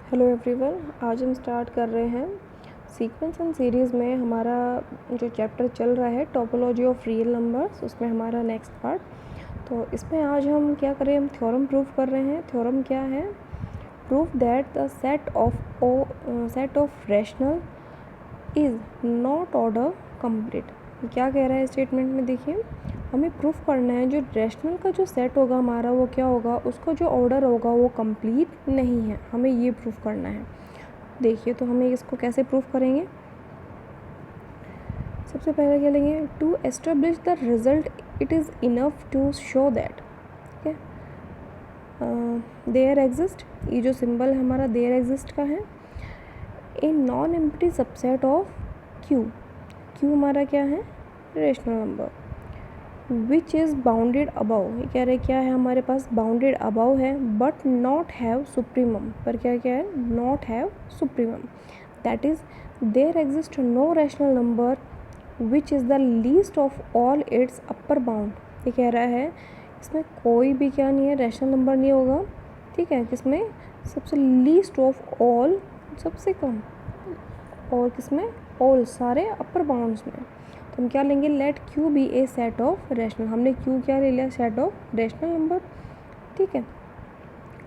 Hello everyone, आज हम start कर रहे हैं सीक्वेंस एंड सीरीज़ में हमारा जो चैप्टर चल रहा है टोपोलॉजी ऑफ रियल नंबर्स, उसमें हमारा नेक्स्ट पार्ट। तो इसमें आज हम क्या करें, हम थ्योरम प्रूफ कर रहे हैं। थ्योरम क्या है? Proof that the set of rational is not order complete. क्या कह रहा है स्टेटमेंट में? देखिए, हमें प्रूफ करना है जो रैशनल का जो सेट होगा हमारा, वो क्या होगा, उसका जो ऑर्डर होगा वो कंप्लीट नहीं है। हमें ये प्रूफ करना है। देखिए, तो हमें इसको कैसे प्रूफ करेंगे? सबसे पहले क्या लेंगे? To establish the result it is enough to show that there exist, ये जो सिंबल हमारा देयर एग्जिस्ट का है, a non empty subset of Q. Q हमारा क्या है? Rational number. Which is bounded above, ये कह रहे क्या है हमारे पास? बाउंडेड अबाउ है बट नॉट हैव सुप्रीमम। पर क्या क्या है? Not have supremum. That is there exist no rational number which is the least of all it's upper bound. ये कह रहा है इसमें कोई भी क्या नहीं है, रैशनल नंबर नहीं होगा। ठीक है, किसमें? सबसे लीस्ट ऑफ ऑल, सबसे कम, और किसमें? ऑल, सारे अपर बाउंड्स में। तो हम क्या लेंगे? Let Q be a set of rational. हमने क्यू क्या ले लिया? Set of rational number. ठीक है,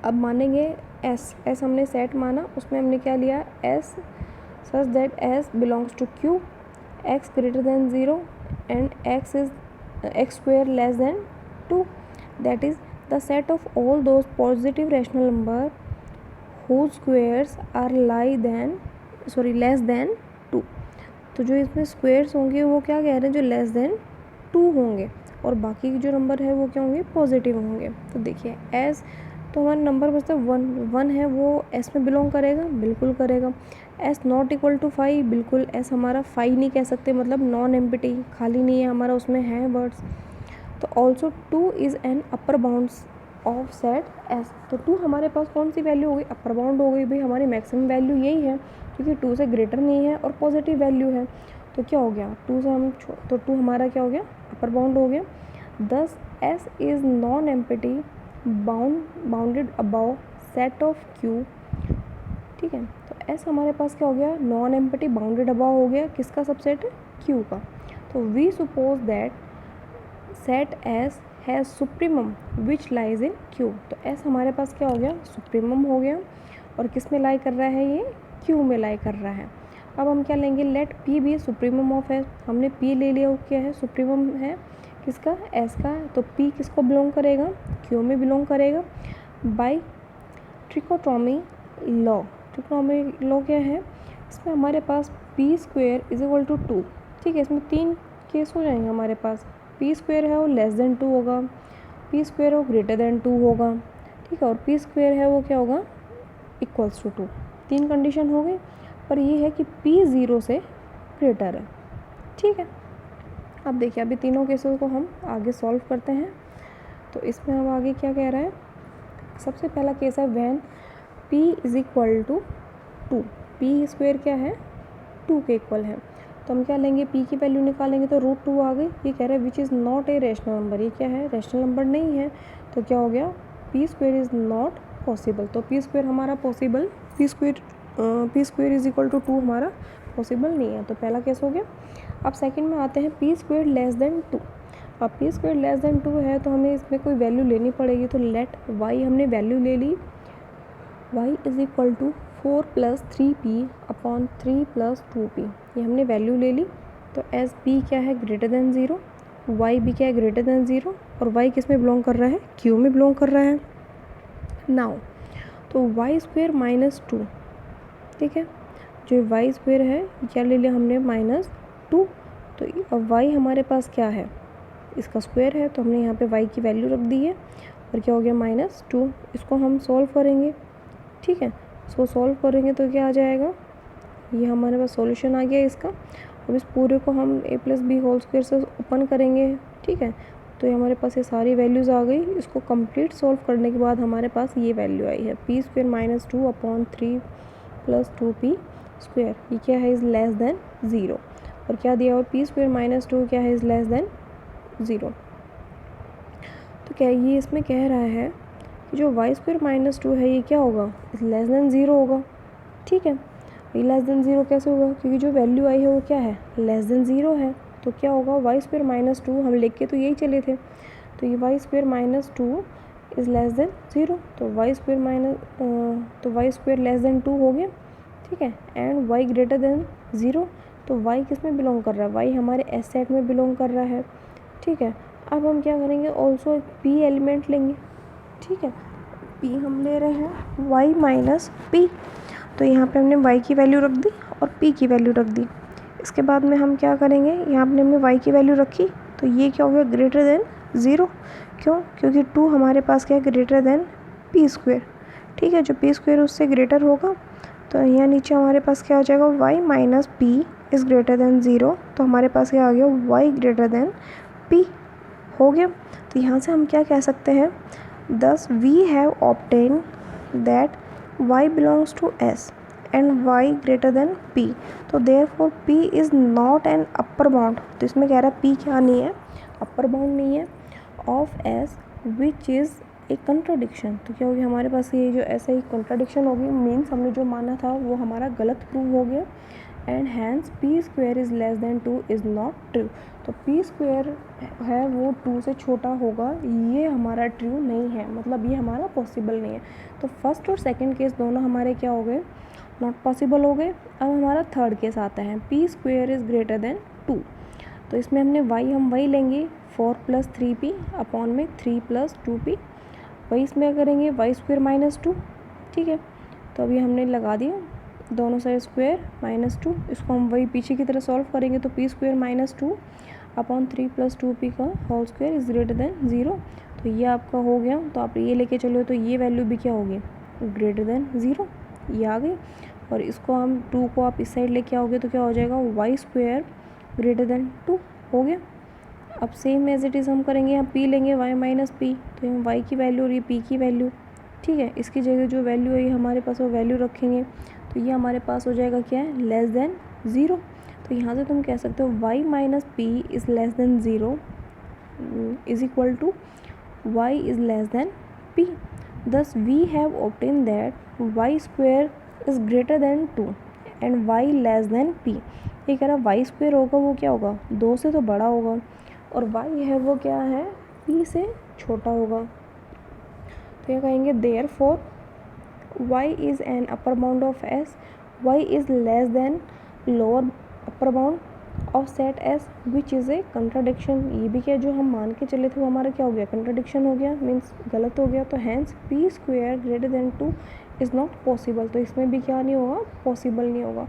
अब मानेंगे एस। एस हमने सेट माना, उसमें हमने क्या लिया? S such that S belongs to Q, X greater than 0 and X square less than 2। That is the set of all those positive rational number whose squares are less than 2। तो जो इसमें squares होंगे वो क्या कह रहे हैं? जो लेस देन 2 होंगे, और बाकी जो नंबर है वो क्या होंगे? पॉजिटिव होंगे। तो देखिए एस, तो हमारा नंबर बचता है 1 है, वो एस में बिलोंग करेगा? बिल्कुल करेगा। एस नॉट इक्वल टू 5, बिल्कुल एस हमारा 5 नहीं कह सकते, मतलब नॉन एम्प्टी, खाली नहीं है हमारा, उसमें है वर्ड्स। तो also 2 is an upper bounds of set S. तो 2 हमारे पास कौन सी वैल्यू हो गई? अपर बाउंड हो गई। भाई हमारी मैक्सिमम वैल्यू यही है, क्योंकि 2 से ग्रेटर नहीं है और पॉजिटिव वैल्यू है। तो क्या हो गया? 2 से हम तो 2 हमारा क्या हो गया? अपर बाउंड हो गया। Thus S is non empty bounded above set of Q. ठीक है, तो एस हमारे पास क्या हो गया? नॉन एम्प्टी बाउंडेड अबाउ हो गया, किसका सबसेट? क्यू का। तो we suppose that set S has supremum which lies in Q. तो एस हमारे पास क्या हो गया? सुप्रीमम हो गया, और किस में लाई कर रहा है? ये क्यू में लाई कर रहा है। अब हम क्या लेंगे? लेट पी भी सुप्रीमम ऑफ एस। हमने पी ले लिया, वो क्या है? सुप्रीमम है, किसका? एस का। तो पी किसको बिलोंग करेगा? क्यू में बिलोंग करेगा। By trichotomy law. Trichotomy law क्या है? इसमें हमारे पास P square is equal to 2। ठीक है, इसमें 3 केस हो जाएंगे हमारे पास। पी स्क्वेयर है वो लेस देन 2 होगा, पी स्क्वेयर है वो ग्रेटर देन 2 होगा। ठीक है, और पी स्क्वेयर है वो क्या होगा? Equals to 2। 3 कंडीशन हो गई, पर ये है कि पी 0 से ग्रेटर है। ठीक है, अब देखिए अभी तीनों केसेस को हम आगे सॉल्व करते हैं। तो इसमें हम आगे क्या कह रहे हैं? सबसे पहला केस है when p is equal to 2। P square क्या है? 2 के इक्वल है। तो हम क्या लेंगे? p की वैल्यू निकालेंगे तो √2 आ गई। ये कह रहा है which is not a rational number. ये क्या है? रैशनल नंबर नहीं है। तो क्या हो गया? P square is not possible. तो पी स्क्वेयर हमारा possible, P square is equal to 2 हमारा पॉसिबल नहीं है। तो पहला केस हो गया। अब सेकंड में आते हैं, पी स्क्वेयर लेस देन 2। अब पी स्क्वेयर लेस देन 2 है तो हमें इसमें कोई वैल्यू लेनी पड़ेगी। तो लेट वाई हमने वैल्यू ले ली, Y is equal to 4 + 3p upon 3 + 2p। ये हमने वैल्यू ले ली। तो एस पी क्या है? ग्रेटर देन 0, वाई भी क्या है? ग्रेटर देन 0, और वाई किस में बिलोंग कर रहा है? क्यू में बिलोंग कर रहा है। नाउ तो वाई स्क्वेयर -2। ठीक है, जो वाई स्क्वेयर है क्या ले लिया हमने? -2। तो अब वाई हमारे पास क्या है? इसका स्क्वायर है, तो हमने यहाँ पे y की वैल्यू रख दी है, और क्या हो गया? -2। इसको हम सॉल्व करेंगे। ठीक है, इसको सॉल्व करेंगे तो क्या आ जाएगा? ये हमारे पास सॉल्यूशन आ गया इसका। अब इस पूरे को हम a+b² से ओपन करेंगे। ठीक है, तो ये हमारे पास ये सारी वैल्यूज़ आ गई। इसको कंप्लीट सॉल्व करने के बाद हमारे पास ये वैल्यू आई है, p square -2 upon 3 + 2p square. ये क्या है? Is less than 0। और क्या दिया हुआ? p स्क्वेयर -2 क्या है? Is less than 0। तो क्या ये इसमें कह रहा है कि जो वाई स्क्वायर माइनस 2 है ये क्या होगा, लेस देन 0 होगा। ठीक है, ये लेस देन 0 कैसे होगा, क्योंकि जो वैल्यू आई है वो क्या है, लेस देन 0 है। तो क्या होगा, वाई स्क्वायर माइनस 2 हम लिख के तो यही चले थे, तो ये Y square minus 2 is less than 0, तो वाई स्क्वायर लेस देन 2 हो गया। ठीक है, एंड वाई ग्रेटर देन 0, तो वाई किस में बिलोंग कर रहा है, वाई हमारे एस सेट में बिलोंग कर रहा है। ठीक है, अब हम क्या करेंगे, ऑल्सो एक पी एलिमेंट लेंगे। ठीक है, पी हम ले रहे हैं वाई माइनस पी, तो यहाँ पे हमने y की वैल्यू रख दी और p की वैल्यू रख दी। इसके बाद में हम क्या करेंगे, यहाँ पे हमने y की वैल्यू रखी, तो ये क्या हो गया, ग्रेटर देन 0। क्यों, क्योंकि 2 हमारे पास क्या है, ग्रेटर देन p स्क्वायर। ठीक है, जो p स्क्वायर उससे ग्रेटर होगा, तो यहाँ नीचे हमारे पास क्या आ जाएगा, y minus P is greater than 0, तो हमारे पास क्या आ गया, y ग्रेटर देन p हो गया। तो यहाँ से हम क्या कह सकते हैं, thus we have obtained that y belongs to S and y greater than p, तो therefore p is not an upper bound, तो इसमें कह रहा है p क्या नहीं है, अपर बाउंड नहीं है, of S which is a contradiction। तो क्या होगी हमारे पास, ये जो ऐसा ही contradiction होगी, मीन्स हमने जो माना था वो हमारा गलत प्रूव हो गया, and hence P square is less than 2 is not true. तो पी स्क्वायर है वो 2 से छोटा होगा, ये हमारा ट्रू नहीं है, मतलब ये हमारा पॉसिबल नहीं है। तो फर्स्ट और सेकंड केस दोनों हमारे क्या हो गए, नॉट पॉसिबल हो गए। अब हमारा थर्ड केस आता है, P square is greater than 2, तो इसमें हमने वाई हम वही लेंगे 4 + 3p अपॉन में 3 + 2p, वही इसमें करेंगे वाई स्क्वायर माइनस 2। ठीक है, तो अभी हमने लगा दिया दोनों साइड स्क्वायर माइनस 2, इसको हम वही पीछे की तरह सॉल्व करेंगे, तो P square minus 2 upon 3 + 2p का whole square is greater than 0, तो ये आपका हो गया। तो आप ये लेके चलो, तो ये वैल्यू भी क्या होगी, ग्रेटर देन 0, ये आ गई। और इसको हम 2 को आप इस साइड लेके आओगे तो क्या हो जाएगा, वाई स्क्वायर ग्रेटर देन 2 हो गया। अब सेम एज इट इज़ हम करेंगे, हम p लेंगे y माइनस पी, तो हम y की वैल्यू और ये p की वैल्यू, ठीक है, इसकी जगह जो वैल्यू है ये हमारे पास वो वैल्यू रखेंगे, तो ये हमारे पास हो जाएगा क्या है, लेस देन 0। तो यहाँ से तुम कह सकते हो y minus P is less than 0 is equal to y is less than p। Thus we have obtain that y square is greater than 2 and y less than p। ये कह रहा y स्क्वायर होगा वो क्या होगा, 2 से तो बड़ा होगा, और y है वो क्या है, p से छोटा होगा। तो ये कहेंगे therefore y is an upper bound of s, y is less then lower upper bound of set s which is a contradiction. ये भी क्या जो हम मान के चले थे वो हमारा क्या हो गया, कंट्राडिक्शन हो गया, मीन्स गलत हो गया। तो hence p square greater than 2 is not possible, तो इसमें भी क्या नहीं होगा, पॉसिबल नहीं होगा।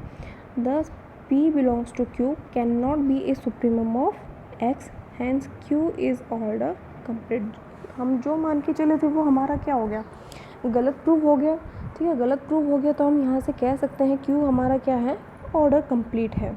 Thus p belongs to q can not be a supremum of x, hence q is order complete. हम जो मान के चले थे वो हमारा क्या हो गया, गलत प्रूव हो गया। ठीक है, गलत प्रूव हो गया, तो हम यहाँ से कह सकते हैं Q हमारा क्या है, ऑर्डर कंप्लीट है।